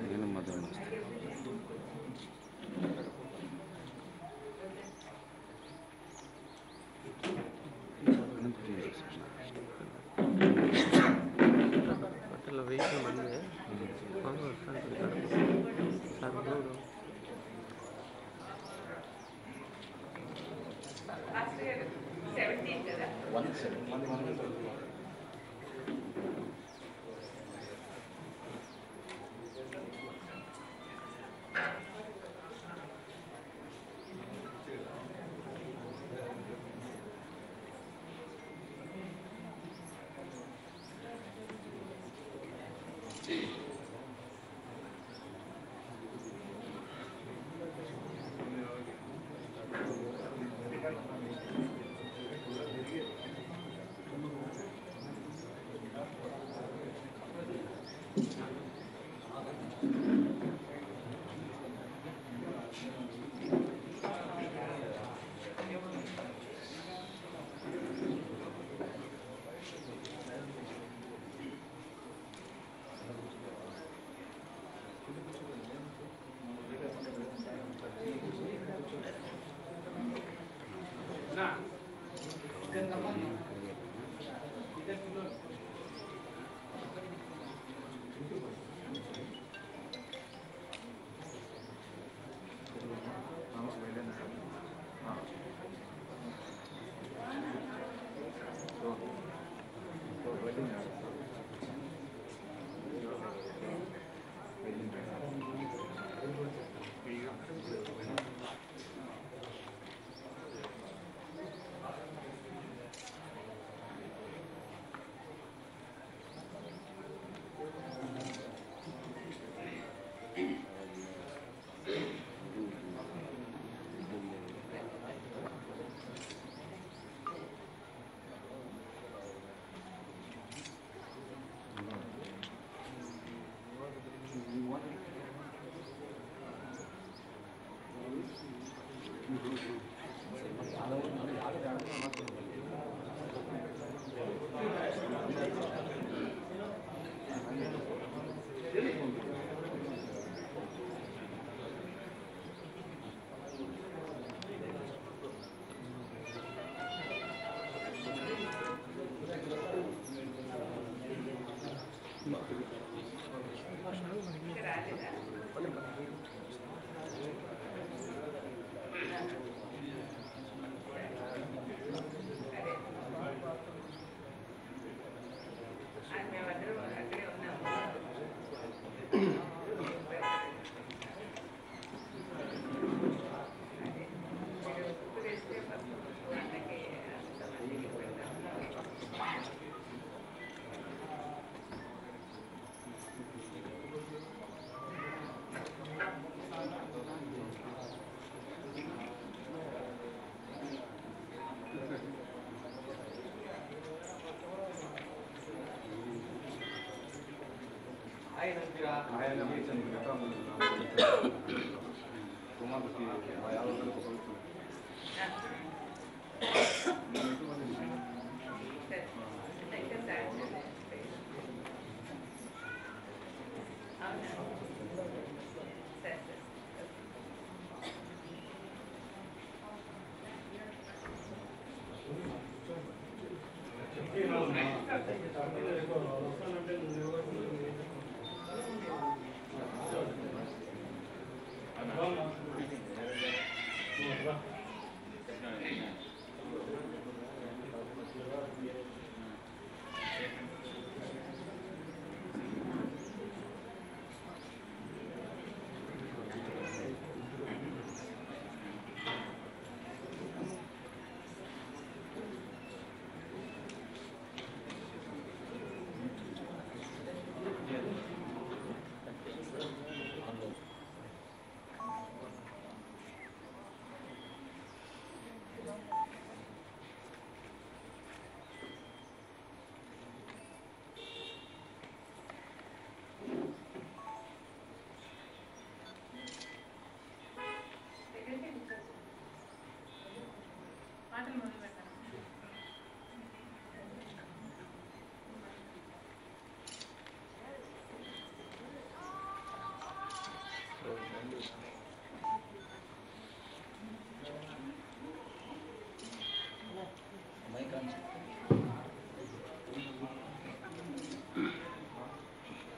నేను మధ్యలో వెహికల్ మంది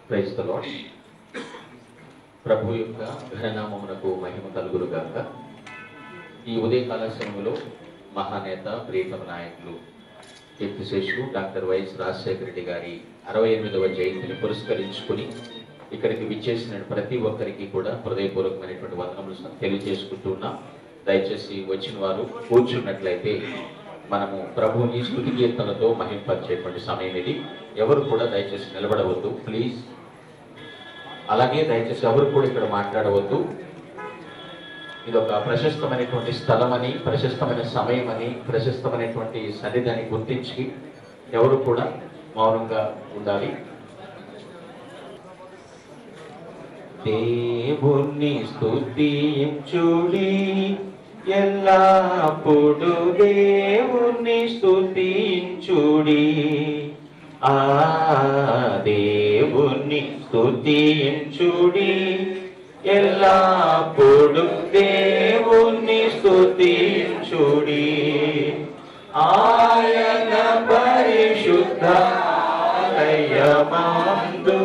ప్రైజ్ ది లార్డ్. ప్రభు యొక్క ఘననామమునకు మహిమ కలుగునుగాక. ఈ ఉదయకాల సమయంలో మహానేత ప్రియతమ నాయకులు కీర్తిశేషులు డాక్టర్ వైఎస్ రాజశేఖర రెడ్డి గారి 68వ జయంతిని పురస్కరించుకుని ఇక్కడికి విచ్చేసిన ప్రతి ఒక్కరికి కూడా హృదయపూర్వకమైనటువంటి వందనములు తెలియజేసుకుంటున్నాం. దయచేసి వచ్చిన వారు కూర్చున్నట్లయితే మనము ప్రభువుని స్తుతి కీర్తనలతో మహింపరిచేటువంటి సమయం ఇది. ఎవరు కూడా దయచేసి నిలబడవద్దు ప్లీజ్. అలాగే దయచేసి ఎవరు కూడా ఇక్కడ మాట్లాడవద్దు. ఇది ఒక ప్రశస్తమైనటువంటి స్థలం అని, ప్రశస్తమైన సమయం అని, ప్రశస్తమైనటువంటి సన్నిధిని గుర్తించి ఎవరు కూడా మౌనంగా ఉండాలి. దేవుణ్ణి స్తుతించుడి, ఎల్లప్పుడు దేవుణ్ణి స్తుతించుడి. ఆ దేవుణ్ణి స్తుతించుడి, ఎల్లప్పుడు దేవుణ్ణి స్తుతించుడి. ఆయన పరిశుద్ధ ఆలయమందు,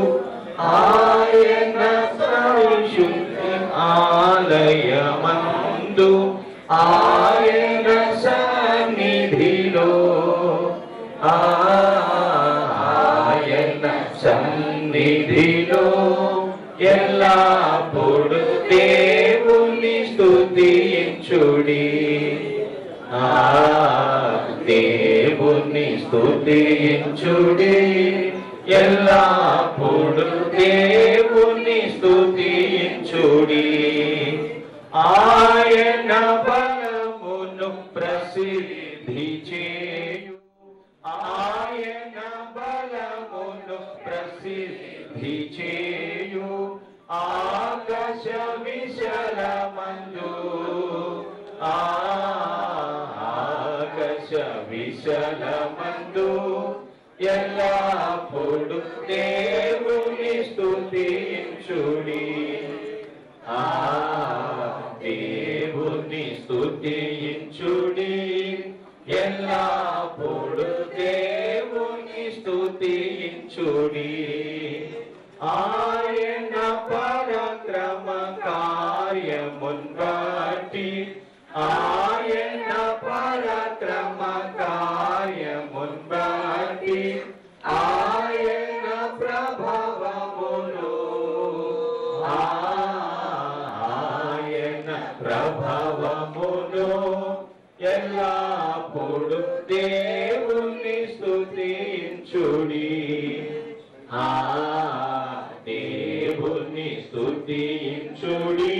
ఆయన పరిశుద్ధ ఆలయమందు, ఆయన సన్నిధిలో, ఆయన సన్నిధిలో ఎల్లప్పుడు దేవుని స్తుతించుడి. దేవుని స్తుతించుడి, ఎల్లప్పుడు దేవుని స్తుతించుడి. ఆయన బలమును ప్రసిద్ధి చేయు, ఆయన బలమును ప్రసిద్ధి చేయు. ఆకాశ విశాలమందు, ఆకాశ విశాలమందు ఎల్లప్పుడు దేవుని స్తుతించుడి. దేవుని స్తుతించుడి, ఎల్లప్పుడు దేవుని స్తుతించుడి. ఆయన పరాక్రమ కార్యమున్ బట్టి, ఆయన పరాక్రమ కార్యమున్ బట్టి, ఆయన ప్రభావమును, ఆయన ప్రభావమును ఎల్లప్పుడు దేవుని స్తుతించుడి. దేవుని స్తుతించుడి,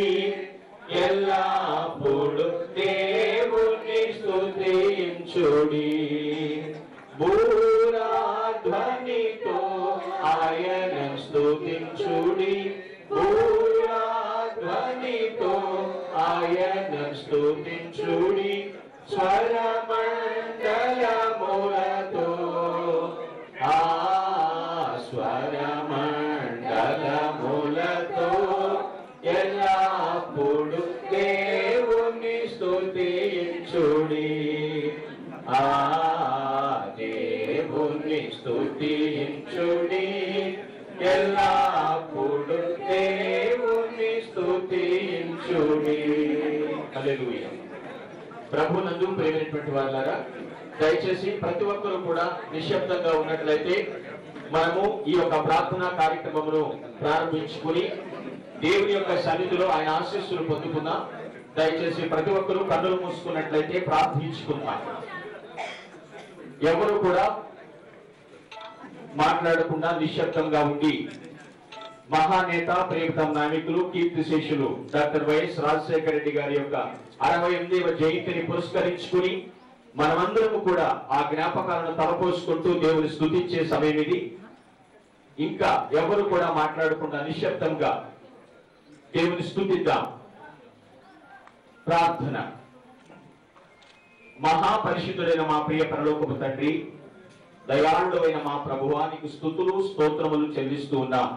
ఎల్లప్పుడు దేవుని స్తుతించుడి. బూరాధ్వనితో ఆయన స్తుతించుడి, బూరాధ్వనితో ఆయన స్తుతించుడి. స్వరమండలములతో, స్వరమండలములతో ఎల్లప్పుడు దేవుని స్తుతించుడి. దేవుని స్తుతించుడి, ఎల్లప్పుడు దేవుని స్తుతించుడి. హల్లెలూయా. ప్రభునందు ప్రియమైనటువంటి వాళ్ళారా, దయచేసి ప్రతి ఒక్కరూ కూడా నిశ్శబ్దంగా ఉన్నట్లయితే మనము ఈ యొక్క ప్రార్థనా కార్యక్రమమును ప్రారంభించుకుని దేవుని యొక్క సన్నిధిలో ఆయన ఆశీస్సులు పొందుకుందాం. దయచేసి ప్రతి ఒక్కరూ కన్నులు మూసుకున్నట్లయితే ప్రార్థించుకుందాం. ఎవరు కూడా మాట్లాడకుండా నిశ్శబ్దంగా ఉండి మహానేత ప్రియతమ నాయకులు కీర్తిశేషులు డాక్టర్ వైఎస్ రాజశేఖర రెడ్డి గారి యొక్క 68వ జయంతిని పురస్కరించుకుని మనమందరము కూడా ఆ జ్ఞాపకాలను తలపోసుకుంటూ దేవుని స్తుతించే సమయం ఇది. ఇంకా ఎవరు కూడా మాట్లాడకుండా నిశ్శబ్దంగా దేవుని స్తుతిద్దాం. ప్రార్థన. మహాపరిశుద్ధుడైన మా ప్రియ పరలోకపు తండ్రి, దయాళుడైన మా ప్రభువా, నీకు స్తుతులు స్తోత్రములు చెల్లిస్తూ ఉన్నాం.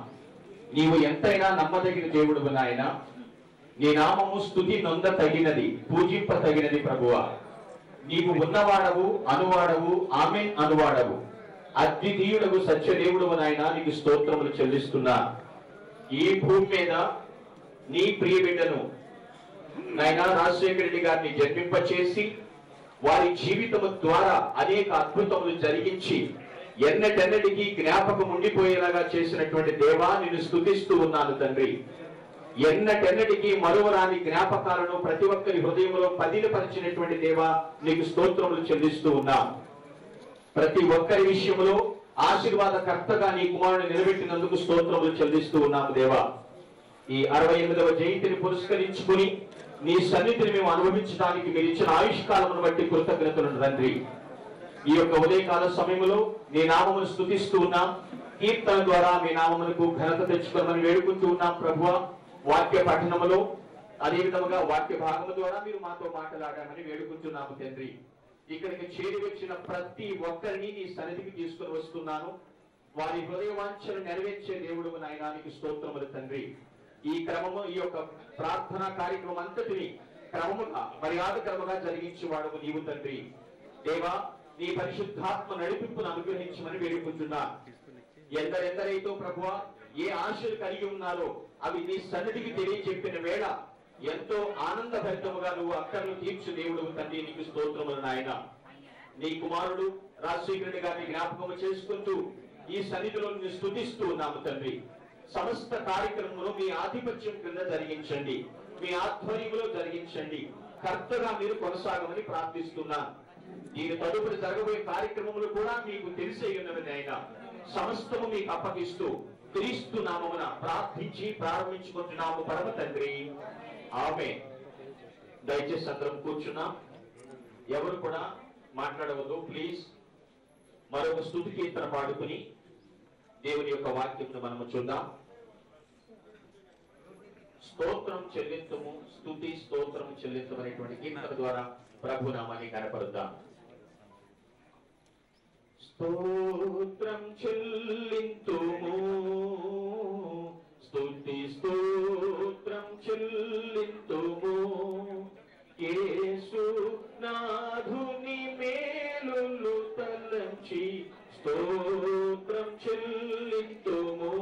నీవు ఎంతైనా నమ్మదగిన దేవుడు నాయన. నీ నామము స్తుతి నొంద తగినది, పూజింప తగినది ప్రభువా. నీవు ఉన్నవాడవు, అనువాడవు, ఆమెన్ అనువాడవు, అద్వితీయుడవు, సత్యదేవుడవు నాయన, నీకు స్తోత్రములు చెల్లిస్తున్నా. ఈ భూమి మీద నీ ప్రియ బిడ్డను నాయన రాజశేఖర రెడ్డి గారిని జన్మింపచేసి వారి జీవితము ద్వారా అనేక అద్భుతములు జరిగించి ఎన్నటెన్నటికీ జ్ఞాపకం ఉండిపోయేలాగా చేసినటువంటి దేవా, నిన్ను స్తుతిస్తూ ఉన్నాను తండ్రి. ఎన్నటెన్నటికీ మరువరాని జ్ఞాపకాలను ప్రతి ఒక్కరి హృదయంలో పదిలపరిచినటువంటి దేవా, నీకు స్తోత్రములు చెల్లిస్తూ ఉన్నాం. ప్రతి ఒక్కరి విషయంలో ఆశీర్వాదకర్తగా నీ కుమారుని నిలబెట్టినందుకు స్తోత్రములు చెల్లిస్తూ ఉన్నాము దేవా. ఈ 68వ జయంతిని పురస్కరించుకుని నీ సన్నిధిని మేము అనుభవించడానికి మీరు ఇచ్చిన ఆయుష్కాలమును బట్టి కృతజ్ఞతలు తండ్రి. ఈ యొక్క ఉదయకాల సమయంలో నీ నామమును స్తుతిస్తూ ఉన్నాం. కీర్తన ద్వారా మీ నామమునకు ఘనత తెచ్చుకోమని వేడుకుంటూ ఉన్నాం ప్రభువా. వాక్య పఠనములో అదే విధముగా వాక్య భాగము ద్వారా మీరు మాతో మాట్లాడామని వేడుకుంటున్నాము తండ్రి. ఇక్కడికి చేరి వచ్చిన ప్రతి ఒక్కరిని నీ సన్నిధికి తీసుకుని వస్తున్నాను. వారి హృదయ వాంఛను నెరవేర్చే దేవుడు నాయనా, నీకు స్తోత్రములు తండ్రి. ఈ క్రమము, ఈ యొక్క ప్రార్థనా కార్యక్రమం అంతటిని క్రమముగా మర్యాదకరముగా జరిగించేవాడు నీవు తండ్రి. దేవా, నీ పరిశుద్ధాత్మ నడిపింపును అనుగ్రహించమని వేడుకుంటున్నా. ఎందరెందరైతే ప్రభువా ఏ ఆశలు కలిగి ఉన్నారో అవి నీ సన్నిధికి తెలియజెప్పిన వేళ ఎంతో ఆనందభరితముగా నువ్వు అక్కర్లు తీర్చు దేవుడు తండ్రి, నీకు స్తోత్రములు నాయన. నీ కుమారుడు రాజశేఖర రెడ్డి గారిని జ్ఞాపకము చేసుకుంటూ ఈ సన్నిధిలో నిన్ను స్తుతిస్తూ ఉన్నాము తండ్రి. సమస్త కార్యక్రమంలో మీ ఆధిపత్యం కింద జరిగించండి, మీ ఆధ్వర్యంలో జరిగించండి. కర్తగా మీరు కొనసాగమని ప్రార్థిస్తున్నాను. దీని తదుపరి జరగబోయే కార్యక్రమములు కూడా మీకు తెలిసే ఉన్నవి నాయన. సమస్తము మీకు అప్పగిస్తూ క్రీస్తు నామమున ప్రార్థించి ప్రారంభించుకుంటున్నాము పరమ తండ్రి, ఆమేన్. దయచేసి అందరం కూర్చున్నాం. ఎవరు కూడా మాట్లాడవద్దు ప్లీజ్. మరొక స్తుతి కీర్తన పాడుకుని దేవుని యొక్క వాక్యమును మనము చూద్దాం. స్తోత్రం చెల్లింతుము, స్తుతి స్తోత్రం చెల్లింతుము అనేటువంటి కీర్తన ద్వారా ప్రభు నామాన్ని కనపరుద్దాం. స్తోత్రం చెల్లింతుము, స్తుతి స్తోత్రం చెల్లింతుము, యేసు నాథుని మేలులు తలంచి స్తోత్రం చెల్లింతుము,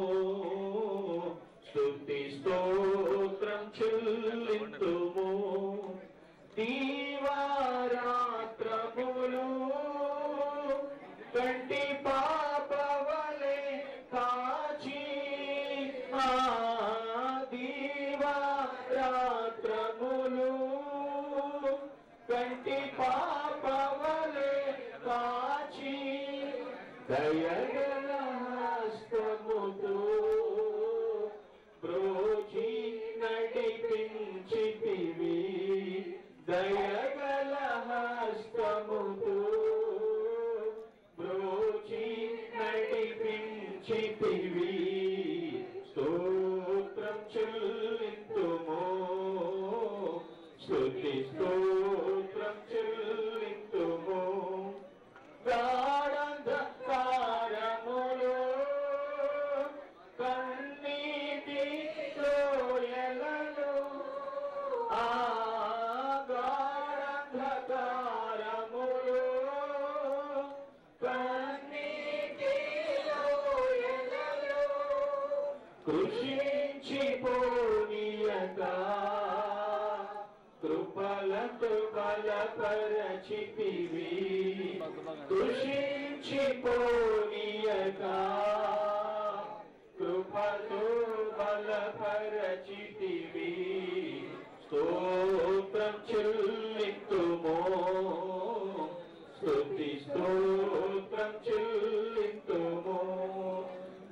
స్తుతి స్తోత్రం చెల్లింతుము. దీవారాత్రములు కంటి పాపవలే కాచి, దీవారాత్రములు కంటి పాపవలే కాచి, దయగల హస్తముతో బ్రోచి నడిపించితివి, దయగల హస్తముతో బ్రోచి నడిపించితివి. స్తోత్రం చెల్లింతుము, స్తుతి స్తోత్రం చెల్లింతుము. గాఢంధకారములో కన్నీటి లోయలలో, ఆ గాఢంధకారములో కన్నీటి లోయలలో కృషించిపోనీయక కృపలతో బలపరచితివి, కృషించిపోనీయక కృపతో బలపరచితివి. స్తోత్రం చెల్లింతుము, స్తుతి స్తోత్రం చెల్లింతుము.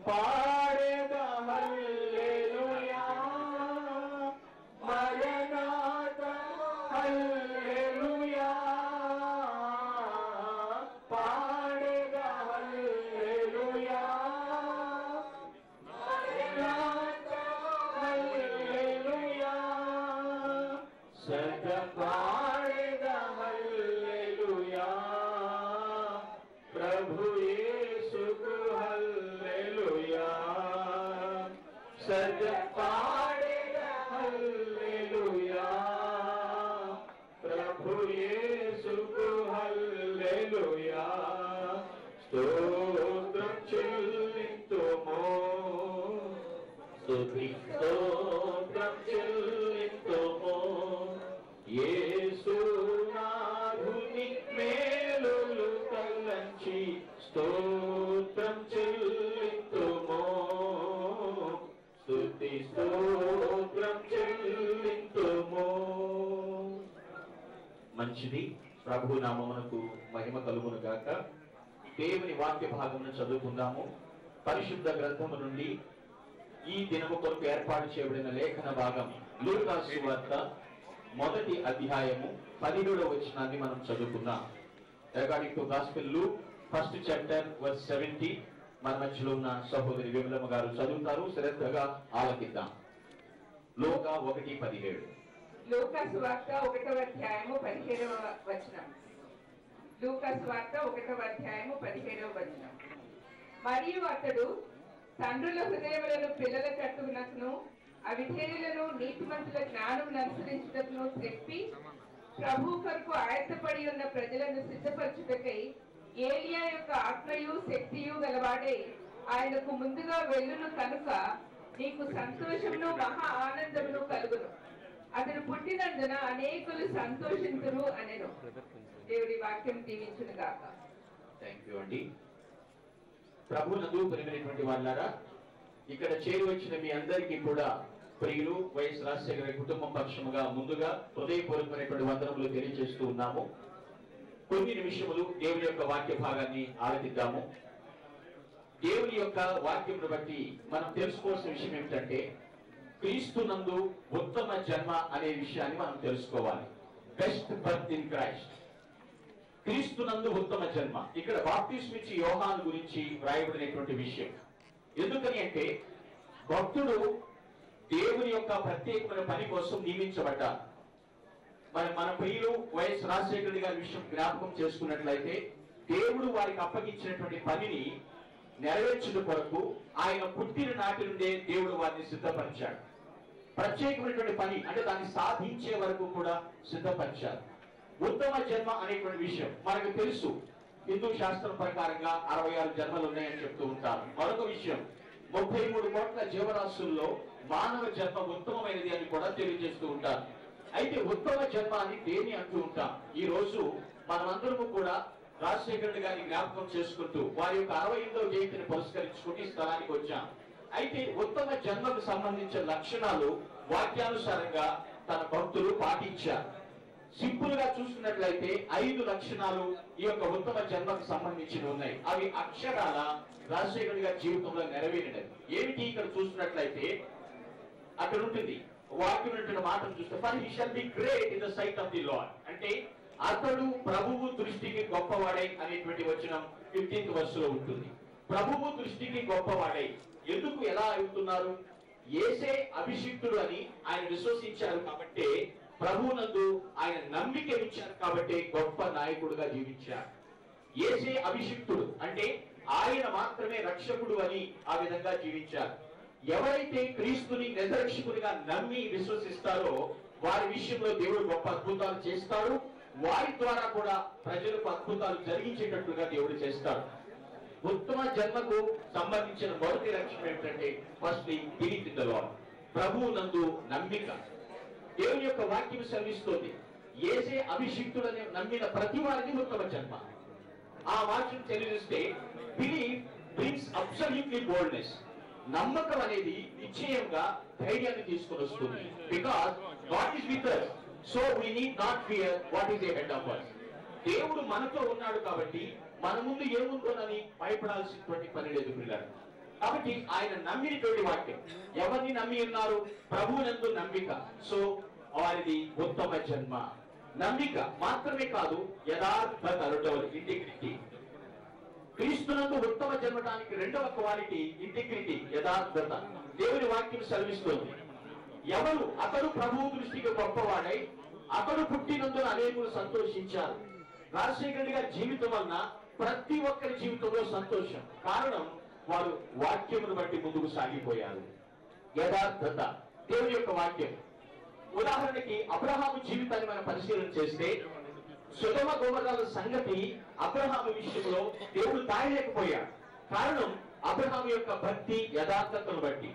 పాడెద హల్లెలూయా, మరణాత హల్లెలూయా, పాడెద హల్లెలూయా, మరణాత హల్లెలూయా, సదా పాడెద హల్లెలూయా, ప్రభు యేసుకు హల్లెలూయా, సదా పాడెద హల్లెలూయా, ప్రభు యేసుకు ప్రభు నామమునకు మహిమ కలుగును గాక. దేవుని వాక్య భాగమును చదువుకుందాము. పరిశుద్ధ గ్రంథము నుండి ఈ దినము కొరకు ఏర్పాటు చేయబడిన లేఖన భాగం లూకా సువార్త 1వ అధ్యాయము 17వ వచనాన్ని మనం చదువుకుందాం. According to Gospel Luke, 1st chapter verse 70. మన మధ్యలో ఉన్న సహోదరి విమలమ్మ గారు చదువుతారు. శ్రద్ధగా ఆలకిద్దాం. లూకా 1:17. లూకా సువార్త 1వ అధ్యాయము 17వ వచనం. లూకా సువార్త 1వ అధ్యాయము 17వ వచనం. మరియు అతడు తండ్రుల హృదయములను పిల్లల కట్టునకును అవిధేయులను నీతిమంతుల జ్ఞానమును అనుసరించుటకును త్రెప్పి ప్రభు కొరకు ఆయత్తపడి ఉన్న ప్రజలను సిద్ధపరచుటకై ఏలియా యొక్క ఆత్మయు శక్తియు గలవాడే ఆయనకు ముందుగా వెళ్ళును కనుక నీకు సంతోషమును మహా ఆనందమును కలుగును. అతను పుట్టినందున అనేకులు సంతోషింతురు అనెను. దేవుడి వాక్యం దీవించును గాక. థాంక్యూ అండి. ప్రభునందు ప్రియమైనటువంటి వాళ్ళారా, ఇక్కడ చేరి వచ్చిన మీ అందరికీ కూడా ప్రియులు వైఎస్ రాజశేఖర గారి కుటుంబం పక్షముగా ముందుగా హృదయపూర్వకమైనటువంటి వందనములు తెలియజేస్తూ ఉన్నాము. కొన్ని నిమిషములు దేవుని యొక్క వాక్య భాగాన్ని ఆలకిద్దాము. దేవుని యొక్క వాక్యమును బట్టి మనం తెలుసుకోవాల్సిన విషయం ఏమిటంటే, క్రీస్తునందు ఉత్తమ జన్మ అనే విషయాన్ని మనం తెలుసుకోవాలి. Best birth in Christ. క్రీస్తునందు ఉత్తమ జన్మ. ఇక్కడ బాప్తిస్మిచ్చి యోహాను గురించి వ్రాయబడినటువంటి విషయం. ఎందుకని అంటే, భక్తుడు దేవుని యొక్క ప్రత్యేకమైన పని కోసం నియమించబడ్డారు. మన ప్రియులు వైఎస్ రాజశేఖర గారి విషయం జ్ఞాపకం చేసుకున్నట్లయితే, దేవుడు వారికి అప్పగించినటువంటి పనిని నెరవేర్చుట కొరకు ఆయన పుట్టిన నాటి నుండే దేవుడు వారిని సిద్ధపరిచాడు. ప్రత్యేకమైనటువంటి పని అంటే దాన్ని సాధించే వరకు కూడా సిద్ధపరిచారు. ఉత్తమ జన్మ అనేటువంటి విషయం మనకు తెలుసు. హిందూ శాస్త్రం ప్రకారంగా 66 జన్మలు ఉన్నాయని చెప్తూ ఉంటారు. మరొక విషయం, 33 కోట్ల జీవరాశుల్లో మానవ జన్మ ఉత్తమమైనది అని కూడా తెలియజేస్తూ ఉంటారు. అయితే ఉత్తమ జన్మ అని దేని అంటూ ఉంటాం. ఈ రోజు మనమందరము కూడా రాజశేఖర గారిని జ్ఞాపకం చేసుకుంటూ వారి యొక్క 68వ జయంతిని పురస్కరించుకుంటూ ఈ స్థలానికి వచ్చాం. అయితే ఉత్తమ జన్మకు సంబంధించిన లక్షణాలు వాక్యానుసారంగా తన భక్తులు పాటించారు. సింపుల్ గా చూసుకున్నట్లయితే 5 లక్షణాలు ఈ యొక్క ఉత్తమ జన్మకు సంబంధించి ఉన్నాయి. అవి అక్షరాల రాజశేఖర గారి జీవితంలో నెరవేరినవి. ఏమిటి ఇక్కడ చూస్తున్నట్లయితే అక్కడ ఉంటుంది వాక్యం మాటను చూస్తే, for he shall be great in the sight of the Lord. అంటే అతడు ప్రభువు దృష్టికి గొప్పవాడై అనేటువంటి వచనం 15th verseలో ఉంటుంది. ప్రభువు దృష్టికి గొప్పవాడై ఎందుకు ఎలా అవుతున్నారు? యేసే అభిషిక్తుడు అని ఆయన విశ్వసించారు కాబట్టి, ప్రభువునందు ఆయన నమ్మిక ఇచ్చారు కాబట్టి గొప్ప నాయకుడుగా జీవించారు. యేసే అభిషిక్తుడు అంటే ఆయన మాత్రమే రక్షకుడు అని ఆ విధంగా జీవించారు. ఎవరైతే క్రీస్తుని నిజరక్షకుడిగా నమ్మి విశ్వసిస్తారో వారి విషయంలో దేవుడు గొప్ప అద్భుతాలు చేస్తాడు. వారి ద్వారా కూడా ప్రజలకు అద్భుతాలు జరిగించేటట్లుగా దేవుడు చేస్తాడు. ఉత్తమ జన్మకు సంబంధించిన మొదటి లక్ష్యం ఏమిటంటే, first belief in the lord. ప్రభువు నందు నమ్మిక. దేవుని యొక్క వాక్యం సెలవిస్తోంది, యేసే అభిషిక్తుడని నమ్మిన ప్రతి వారిని ఉత్తమ జన్మ. ఆ వాక్యం తెలియజేస్తే, బిలీఫ్ బ్రింగ్స్ అబ్సల్యూట్లీ బోల్డ్నెస్. నమ్మకం అనేది నిశ్చయంగా ధైర్యాన్ని తీసుకొని వస్తుంది. Because God is with us, so we need not fear what is ahead of us. దేవుడు మనతో ఉన్నాడు కాబట్టి మన ముందు ఏముందోనని భయపడాల్సినటువంటి పని లేదు పిల్లలు. కాబట్టి ఆయన నమ్మినటువంటి వాక్యం. ఎవరిని నమ్మి ఉన్నారు? ప్రభువునందు నమ్మిక. సో వారిది ఉత్తమ జన్మ. నమ్మిక మాత్రమే కాదు, యథార్థత, ఇంటిగ్రిటీ. క్రీస్తునందు ఉత్తమ జన్మటానికి రెండవ క్వాలిటీ ఇంటిగ్రిటీ, యథార్థత. దేవుని వాక్యం సెలవిస్తోంది, ఎవరు అతడు ప్రభువు దృష్టికి గొప్పవాడై అతడు పుట్టినందున అనేకులు సంతోషించారు. రాజశేఖర గారి జీవితం వలన ప్రతి ఒక్కరి జీవితంలో సంతోషం. కారణం, వారు వాక్యమును బట్టి ముందుకు సాగిపోయారు. యథార్థత, దేవుని యొక్క వాక్యం. ఉదాహరణకి అబ్రహాము జీవితాన్ని మనం పరిశీలన చేస్తే, సొదొమ గొమొర్రాల సంగతి అబ్రహాము విషయంలో దేవుడు తాయలేకపోయాడు. కారణం, అబ్రహాము యొక్క భక్తి, యథార్థతను బట్టి.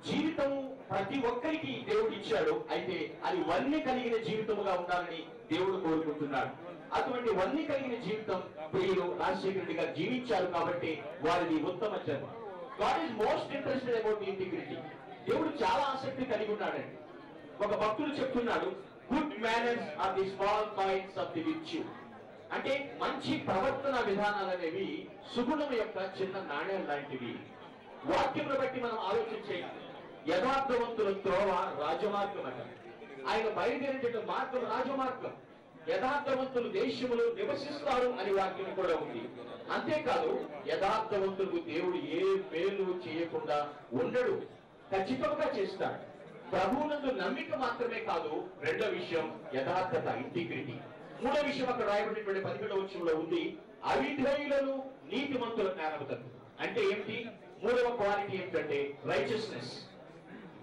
జీవితము ప్రతి ఒక్కరికి దేవుడు ఇచ్చాడు. అయితే అది వన్నె కలిగిన జీవితముగా ఉండాలని దేవుడు కోరుకుంటున్నాడు. అటువంటి వన్నె కలిగిన జీవితం ప్రియులు రాజశేఖర గారు జీవించారు కాబట్టి వారిది ఉత్తమ జన్మ. God is most interested about integrity. దేవుడు చాలా ఆసక్తి కలిగి ఉన్నాడండి. ఒక భక్తుడు చెప్తున్నాడు, good manners are the small coins of the virtue. అంటే మంచి ప్రవర్తన విధానాలు అనేవి సుగుణం యొక్క చిన్న నాణ్యాలు లాంటివి. వాక్యమును బట్టి మనం ఆలోచించే యథార్థవంతుల త్రోవ రాజమార్గం అట. ఆయన బయలుదేరే మార్గం రాజమార్గం. యథార్థవంతులు దేశములు నివసిస్తారు అని వాక్యం కూడా ఉంది. అంతేకాదు యథార్థవంతులకు దేవుడు ఏ మేలు చేయకుండా ఉండడు, ఖచ్చితంగా చేస్తాడు. ప్రభువునందు నమ్మిక మాత్రమే కాదు, రెండో విషయం యథార్థత, ఇంటిగ్రిటీ. మూడో విషయం అక్కడ రాయబడినటువంటి 17వ వచనంలో ఉంది, అవిధేయులను నీతిమంతుల జ్ఞానవతను. అంటే ఏమిటి? మూడవ క్వాలిటీ ఏమిటంటే రైచియస్నెస్,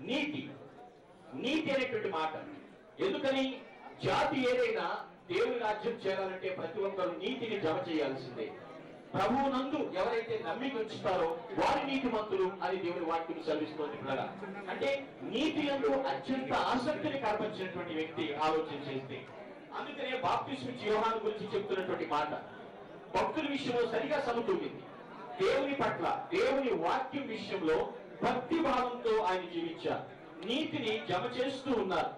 నీతి. నీతి అనేటువంటి మాట. ఎందుకని? జాతి ఏదైనా దేవుని రాజ్యం చేరాలంటే ప్రతి ఒక్కరు నీతిని జమ చేయాల్సిందే. ప్రభువునందు ఎవరైతే నమ్మిక ఉంచుతారో వారి నీతిమంతులు అని దేవుని వాక్యం సెలవిస్తోంది. అంటే నీతి యందు అత్యంత ఆసక్తిని కనపరిచినటువంటి వ్యక్తి ఆలోచన చేస్తే. అందుకనే బాప్తిస్మ ఇచ్చే యోహాను గురించి చెప్తున్నటువంటి మాట భక్తుల విషయంలో సరిగా సమతూగింది. దేవుని పట్ల, దేవుని వాక్యం విషయంలో భక్తి భావంతో ఆయన జీవించారు. నీతిని జమ చేస్తూ ఉన్నారు.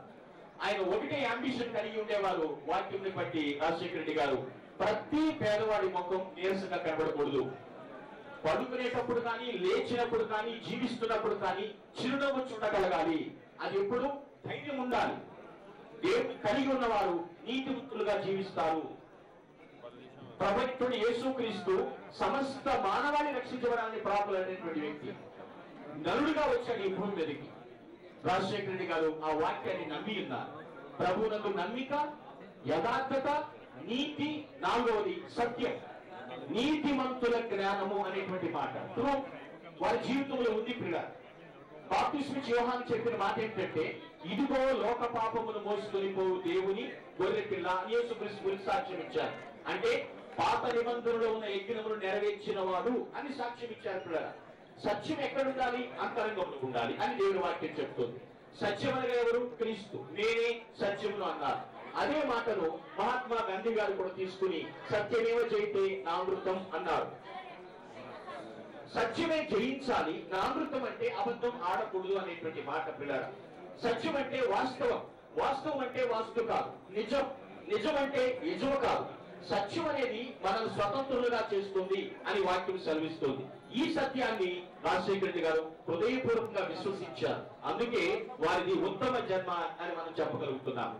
ఆయన ఒకటే అంబిషన్ కలిగి ఉండేవారు. వాక్యంని బట్టి రాజశేఖర రెడ్డి గారు, ప్రతి పేదవాడి ముఖం నీరసంగా కనబడకూడదు. పడుకునేటప్పుడు కానీ, లేచినప్పుడు కానీ, జీవిస్తున్నప్పుడు కానీ చిరునవ్వు చూడగలగాలి. అది ఎప్పుడు ధైర్యం ఉండాలి. దేవుని కలిగి ఉన్నవారు నీతివంతులుగా జీవిస్తారు. ప్రభుత్వుడు యేసుక్రీస్తు సమస్త మానవాళి రక్షించబడాలని ప్రాకులైనటువంటి వ్యక్తి నరుడుగా వచ్చాడు ఈ భూమి మీదకి. రాజశేఖర రెడ్డి గారు ఆ వాక్యాన్ని నమ్మి ఉన్నారు. ప్రభువునందు నమ్మిక, యథార్థత, నీతి, నాలుగవది సత్యం. నీతిమంతుల జ్ఞానము అనేటువంటి మాట వారి జీవితంలో ఉంది. ప్రియ బాప్తిస్మ ఇచ్చే యోహాను చెప్పిన మాట ఏంటంటే, ఇదిగో లోక పాపమును మోసుకొని పోవు దేవుని గొర్రె పిల్ల యేసుక్రీస్తు గురించి సాక్ష్యం ఇచ్చారు. అంటే పాత నిబంధనలో ఉన్న యజ్ఞములు నెరవేర్చిన వాడు అని సాక్ష్యం ఇచ్చారు. ప్రియ సత్యం ఎక్కడ ఉండాలి? అంతరంగంలో ఉండాలి అని దేవుని వాక్యం చెప్తుంది. సత్యం అనగా ఎవరు? క్రీస్తు. నేనే సత్యమును అన్నారు. అదే మాటను మహాత్మా గాంధీ గారు కూడా తీసుకుని సత్యమేవ జయితే నామృతం అన్నారు. సత్యమే జయించాలి, నామృతం అంటే అబద్ధం ఆడకూడదు అనేటువంటి మాట. పిల్లరా, సత్యం అంటే వాస్తవం, వాస్తవం అంటే వాస్తు కాదు, నిజం, నిజం అంటే నిజము కాదు. సత్యం అనేది మనల్ని స్వతంత్రులుగా చేస్తుంది అని వాక్యం సెలవిస్తుంది. ఈ సత్యాన్ని రాజశేఖర రెడ్డి గారు హృదయపూర్వకంగా విశ్వసించారు. అందుకే వారిది ఉత్తమ జన్మ అని మనం చెప్పగలుగుతున్నాం.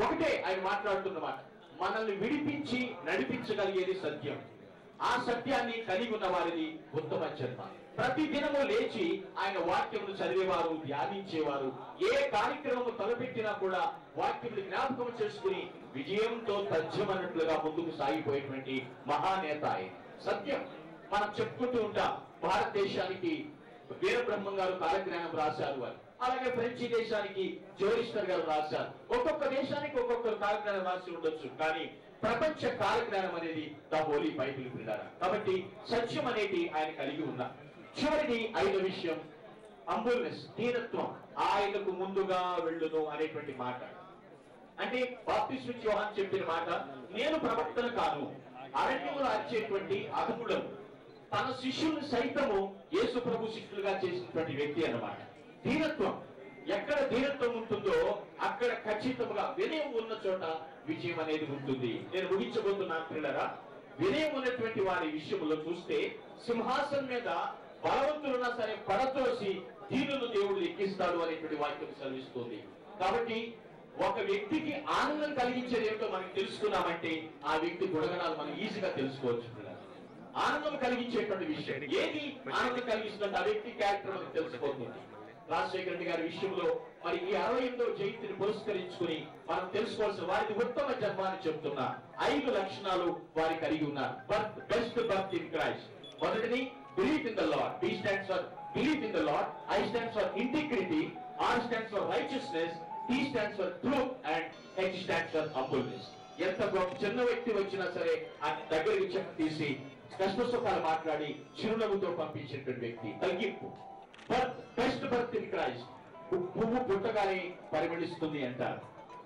ఒకటే ఆయన మాట్లాడుతున్నమాట, మనల్ని విడిపించి నడిపించగలిగేది సత్యం. ఆ సత్యాన్ని కలిగి ఉన్న వారిది ఉత్తమ జన్మ. ప్రతి దినము లేచి ఆయన వాక్యమును చదివేవారు, ధ్యానించేవారు. ఏ కార్యక్రమము తలపెట్టినా కూడా వాక్యములు జ్ఞాపకం చేసుకుని విజయంతో తథ్యమన్నట్లుగా ముందుకు సాగిపోయేటువంటి మహానేత ఆయన. సత్యం మనం చెప్పుకుంటూ ఉంటాం. భారతదేశానికి వీరబ్రహ్మం గారు కాలజ్ఞానం రాశారు వారు. అలాగే ఫ్రెంచి దేశానికి జోరిస్టర్ గారు రాశారు. ఒక్కొక్క దేశానికి ఒక్కొక్కరు కాలజ్ఞానం రాసి ఉండొచ్చు, కానీ ప్రపంచ కాలజ్ఞానం అనేది ద హోలీ బైబిల్ పిల్లరా. కాబట్టి సత్యం అనేది ఆయన కలిగి ఉన్నారు. చివరిది ఐదో విషయం అంబుల్నెస్, దీనత్వం. ఆయనకు ముందుగా వెళ్ళును అనేటువంటి మాట. అంటే బాప్తిస్మ ఇచ్చే యోహాను చెప్పిన మాట, నేను ప్రవక్తను కాను, అరణ్యములో అరిచేటువంటి అధముడను. తన శిష్యుల్ని సైతము యేసు ప్రభు శిష్యులుగా చేసినటువంటి వ్యక్తి అన్నమాట. దీనత్వం. ఎక్కడ దీనత్వం ఉంటుందో అక్కడ ఖచ్చితంగా వినయం ఉన్న చోట విజయం అనేది ఉంటుంది. నేను ముగించబోతున్నాను పిల్లరా. వినయం ఉన్నటువంటి వారి విషయంలో చూస్తే సింహాసనం మీద బలవంతులున్నా సరే పడతోసి దీనులను దేవుడు ఎక్కిస్తాడు అనేటువంటి వాక్యం సెలవిస్తుంది. కాబట్టి ఒక వ్యక్తికి ఆనందం కలిగించేది ఏమిటో మనకి తెలుసుకున్నామంటే ఆ వ్యక్తి గుణగణాలు మనం ఈజీగా తెలుసుకోవచ్చు. ఆనందం కలిగించేటువంటి విషయం ఏది ఆనందం కలిగిస్తుందంటే ఆ వ్యక్తి క్యారెక్టర్ మనకు తెలిసిపోతుంది. రాజశేఖర రెడ్డి గారి విషయంలో మరి ఈ 68వ జయంతిని పురస్కరించుకుని మనం తెలుసుకోవాల్సిన వారికి ఉత్తమ జన్మ అని చెప్తున్నా 5 లక్షణాలు వారి కలిగి ఉన్నారు. Best birth in Christ. మొదటిది belief in the Lord. B stands for belief in the Lord. I stands for integrity. R stands for righteousness. T stands for truth and H stands for humbleness. ఎంత చిన్న వ్యక్తి వచ్చినా సరే ఆ దగ్గరికి check తీసి కష్ట సుఖాలు మాట్లాడి చిరునవ్వుతో పంపించేటువంటి వ్యక్తి. తగ్గింపు. Best birth in Christ. పువ్వు పుట్టగానే పరిమళిస్తుంది అంటారు.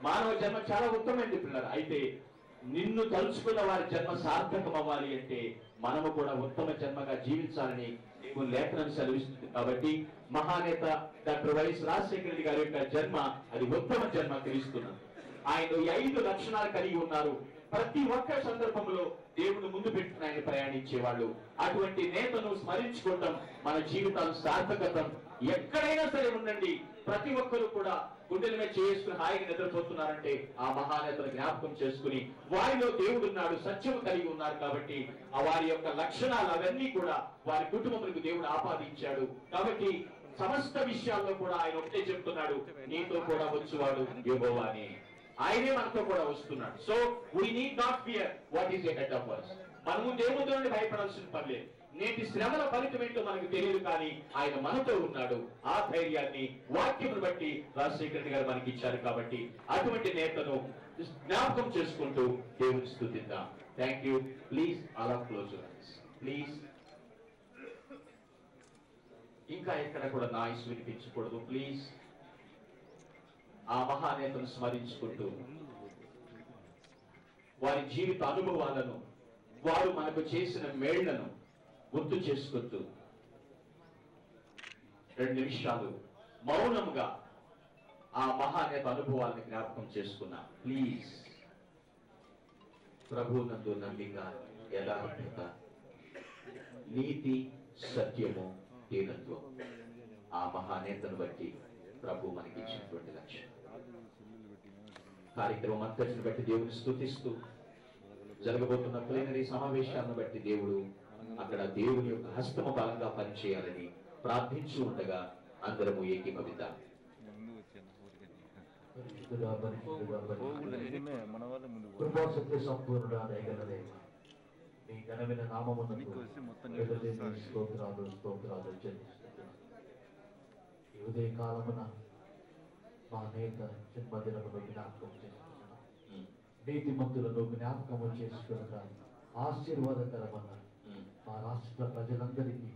మానవ జన్మ చాలా ఉత్తమైంది పిల్లలు. అయితే నిన్ను తలుచుకున్న వారి జన్మ సార్థకం అవ్వాలి అంటే మనము కూడా ఉత్తమ జన్మగా జీవించాలని దేవుని లేఖనం సెలవిస్తుంది. కాబట్టి మహానేత డాక్టర్ వైఎస్ రాజశేఖర రెడ్డి గారి యొక్క జన్మ అది ఉత్తమ జన్మ తెలుస్తున్నది. ఆయన ఈ 5 లక్షణాలు కలిగి ఉన్నారు. ప్రతి ఒక్క సందర్భంలో దేవుడు ముందు పెట్టుకుని ఆయన ప్రయాణించేవాళ్ళు. అటువంటి నేతను స్మరించుకోవటం మన జీవితాలు సార్థకతం. ఎక్కడైనా సరే ఉండండి, ప్రతి ఒక్కరు కూడా గుండెల మీద చేసుకుని హాయిగా నిద్రపోతున్నారంటే ఆ మహానేతను జ్ఞాపకం చేసుకుని వారిలో దేవుడు ఉన్నాడు, సత్యం కలిగి ఉన్నారు కాబట్టి ఆ వారి యొక్క లక్షణాలు అవన్నీ కూడా వారి కుటుంబములకు దేవుడు ఆపాదించాడు. కాబట్టి సమస్త విషయాల్లో కూడా ఆయన ఒకటే చెప్తున్నాడు, నీతో కూడా వచ్చేవాడు యెహోవా అని. ఆయనే మనతో కూడా వస్తున్నాడు. So we need not fear what is ahead of us. మనము దేవుడి నుండి భయపడాల్సిన పని లేదు. నేటి శ్రమల ఫలితం ఏంటో మనకు తెలియదు, కానీ ఆయన మనతో ఉన్నాడు. ఆ ధైర్యాన్ని వాక్యమును బట్టి రాజశేఖర రెడ్డి గారు మనకి ఇచ్చారు. కాబట్టి అటువంటి నేతను జ్ఞాపకం చేసుకుంటూ దేవుని స్తుతిద్దాం. Thank you. Please all of close please. ఇంకా ఎక్కడ కూడా నాయిస్ వినిపించకూడదు ప్లీజ్. ఆ మహానేతను స్మరించుకుంటూ వారి జీవిత అనుభవాలను, వారు మనకు చేసిన మేళ్లను గుర్తు చేసుకుంటూ 2 నిమిషాలు మౌనంగా ఆ మహానేత అనుభవాలను జ్ఞాపకం చేసుకున్నా ప్లీజ్. ప్రభునందు నమ్మిక, యథార్థత, నీతి, సత్యము, దీనత్వం ఆ మహానేతను బట్టి ప్రభు మనకి ఇచ్చినటువంటి లక్ష్యం. కార్యక్రమం అంతటిని బట్టి దేవుని స్తుతిస్తూ జరగబోతున్న ప్లేనరీ సమావేశాలను బట్టి దేవుడు అక్కడ దేవుని యొక్క హస్తము బలంగా పనిచేయాలని ప్రార్థించి ఉండగా అందరము ఏకీభవిద్దాం. కృపాసత్య సంపూర్ణ దయగలదే మీ ఘనమైన నామమునకు స్తోత్రాలు స్తోత్రాలు చెల్లిస్తున్నాను. ఈ ఉదయ కాలమున మా నేత జన్మదినమును జ్ఞాపకం చేసుకున్నాను. నీతిమంతులను జ్ఞాపకము చేసుకున్న ఆశీర్వాదకరమైన మా రాష్ట్ర ప్రజలందరికీ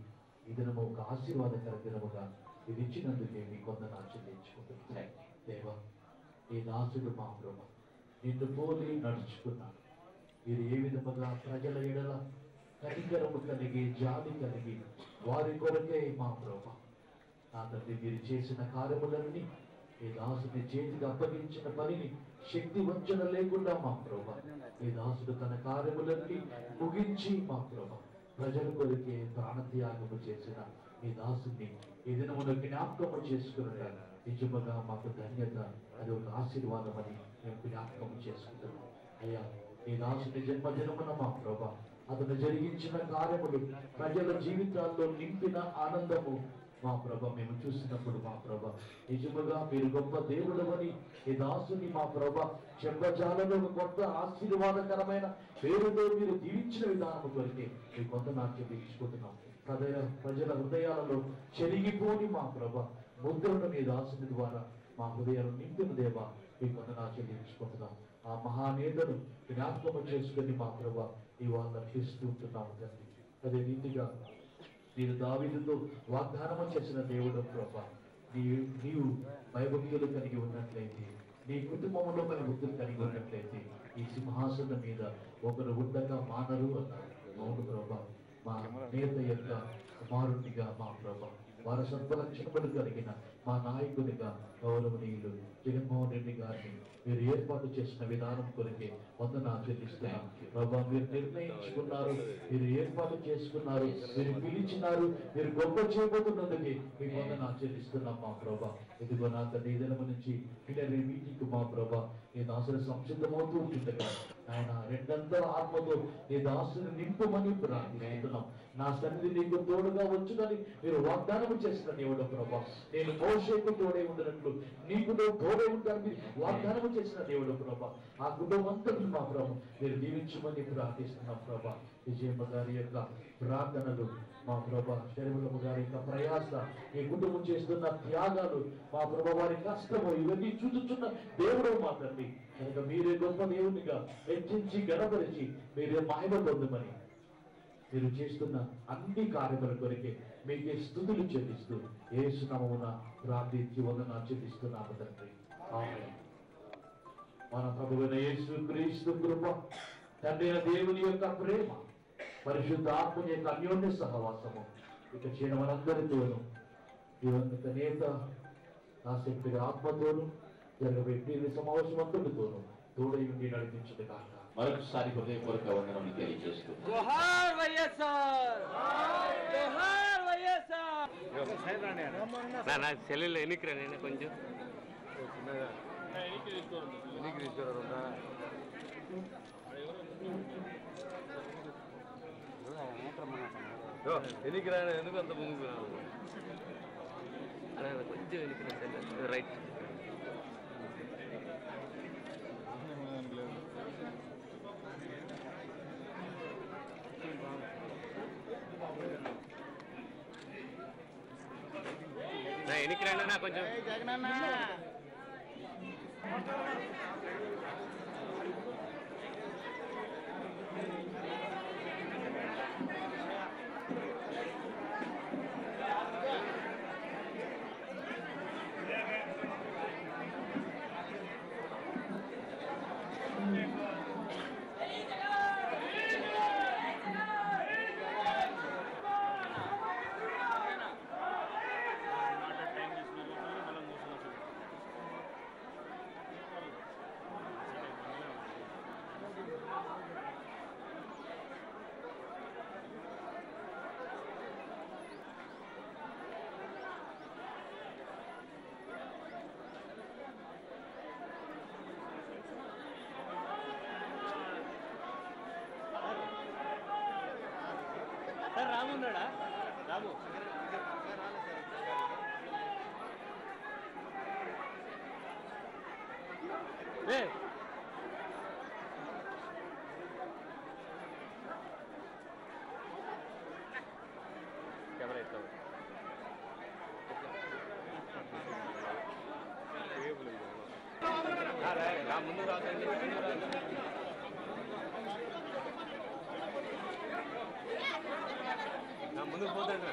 ఈ దినము ఒక ఆశీర్వాదకర దినముగా ఇది ఇచ్చినందుకే మీ కొందరు చెల్లించుకుంటున్నాను. దేవా, ఈ దాసుడు మా ప్రభు నిన్ను పోలి నడుచుకున్నాను. మీరు ఏ విధముగా ప్రజల ఎడల కనికరము కలిగి జాలి కలిగి వారి కొరకే మా ప్రభు నా తండ్రి మీరు చేసిన కార్యములన్నీ ఈ దాసుని చేతికి అప్పగించిన పనిని శక్తి వంచన లేకుండా మా ప్రభు ఈ దాసుడు తన కార్యములన్నీ ముగించి మా ప్రభు ప్రజల కొరికే ప్రాణత్యాగము చేసిన ఈ దాసుని ఈ దినమున జ్ఞాపకము చేసుకున్న నిజముగా మాకు ధన్యత, అది ఒక ఆశీర్వాదం అని మేము జ్ఞాపకము చేసుకుంటున్నాం. అయ్యా, ఈ దాసుని జన్మదినమున మా ప్రభు అతను జరిగించిన కార్యములు ప్రజల జీవితాల్లో నింపిన ఆనందము మా ప్రభ మేము చూసినప్పుడు మా ప్రభ నిజముగా మీరు గొప్ప దేవుడవని ఈ దాసుని మా ప్రభ చెప్పజాలలో ఒక కొత్త ఆశీర్వాదకరమైన పేరుతో మీరు దీవించిన విధానం కొరికే మీ కొంత నాట్యం వీక్షించుకుంటున్నాం. ప్రజల హృదయాలలో చెరిగిపోని మా ప్రభ ముద్రను మీ దాసుని ద్వారా మా హృదయాలు నింపిన దేవా మీ కొంత నాట్యం వీక్షించుకుంటున్నాం. ఆ మహానేతను జ్ఞాపకం చేసుకుని మా ప్రభ ఇవాళ రక్షిస్తూ ఉంటున్నాము తండ్రి. అదే రీతిగా మీరు దావీదుతో వాగ్దానం చేసిన దేవుడు ప్రభా, నీవు భయభక్తులు కలిగి ఉన్నట్లయితే, నీ కుటుంబంలో భయభక్తులు కలిగి ఉన్నట్లయితే ఈ సింహాసనం మీద ఒకరు ఉండగా మానరు అన్నారు. అవును ప్రభా, మా నేత యొక్క కుమారుడిగా మా ప్రభా వారసత్వ లక్షణములు కలిగిన మా నాయకునిగా గౌరవనీయులు జగన్మోహన్ రెడ్డి గారిని మీరు ఏర్పాటు చేసిన విధానం కొరికే వందనాలు చెల్లిస్తున్నాం ప్రభా. మీరు నిర్ణయించుకున్నారు, మీరు ఏర్పాటు చేసుకున్నారు, మీరు పిలిచినారు, మీరు గొప్ప చేయబోతున్నందుకే మీకు వందనాలు చెల్లిస్తున్నాం మా ప్రభా. ఇదిగో నా తండ్రి దినము నుంచి పిల్లరి వీటికి మా ప్రభా ఈ దాసుని సంసిద్ధమవుతూ ఉంటుండగా ఆయన రెండంతల ఆత్మతో ఈ దాసుని నింపమని ప్రార్థిస్తున్నాం. నా సన్నిధి నీకు తోడుగా వచ్చునని మీరు వాగ్దానం చేసిన దేవుడు ప్రభా, నేను మోషేకు తోడే ఉండినట్లు నీకు తోడే ఉంటానని వాగ్దానం చేసిన దేవుడు ప్రభా. ఆ కుటుంబం అంతా మా ప్రభా మీరు దీవించమని ప్రార్థిస్తున్నాం ప్రభా. విజయమ్మ గారి యొక్క ప్రార్థనలు మా ప్రభా, శరీరమ్మ గారి యొక్క ప్రయాస, ఈ కుటుంబం చేస్తున్న త్యాగాలు మా ప్రభా వారి కష్టము ఇవన్నీ చూచుచున్న దేవుడు మా తండ్రి కనుక మీరే గొప్ప దేవునిగా హెచ్చించి గణపరిచి మీరే మహిమ పొందమని మీరు చేస్తున్న అన్ని కార్యముల కొరికే మీకే స్తుతులు చెల్లిస్తూ యేసు నామమున ప్రార్థించి వందనాలు చెల్లిస్తున్నాము తండ్రి. ఆమేన్. మన ప్రభువైన యేసు క్రీస్తు కృప, తండ్రి అయిన దేవుని యొక్క ప్రేమ, పరిశుద్ధ ఆత్మ యొక్క అన్యోన్య సహవాసము ఇక చేయడం మనందరితోనూ ఈ యొక్క నేత నా శక్తిగా ఆత్మతోను జరగబోయే ప్రియుల సమావేశం అంతటితోనూ తోడై ఉండి నడిపించుట కాక మరొకసారి హృదయపూర్వక వందనములు తెలియజేస్తూ జోహార్ వైఎస్ఆర్ జోహార్ వైఎస్ఆర్ నా సెల్లులో ఎన్నికరా నేను కొంచెం ఎన్నికరా ఎందుకు అంత ముందుకు కొంచెం ఎన్నికరా సెల్ రైట్ నా ఎన్నికరా నా కొంచెం సార్ రాము ఉన్నాడా రాము కెమెరా ఇస్తావు ముందు రాకండి నా ముందుకు పోతాడు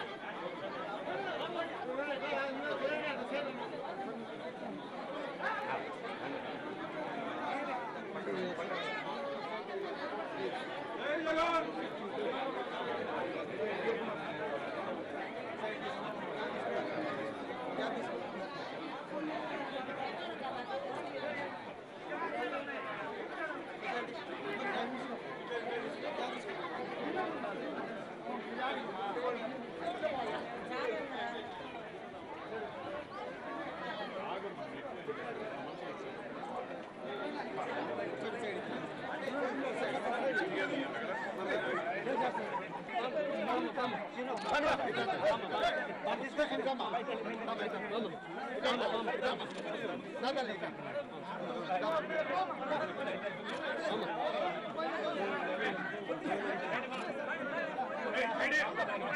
Hey,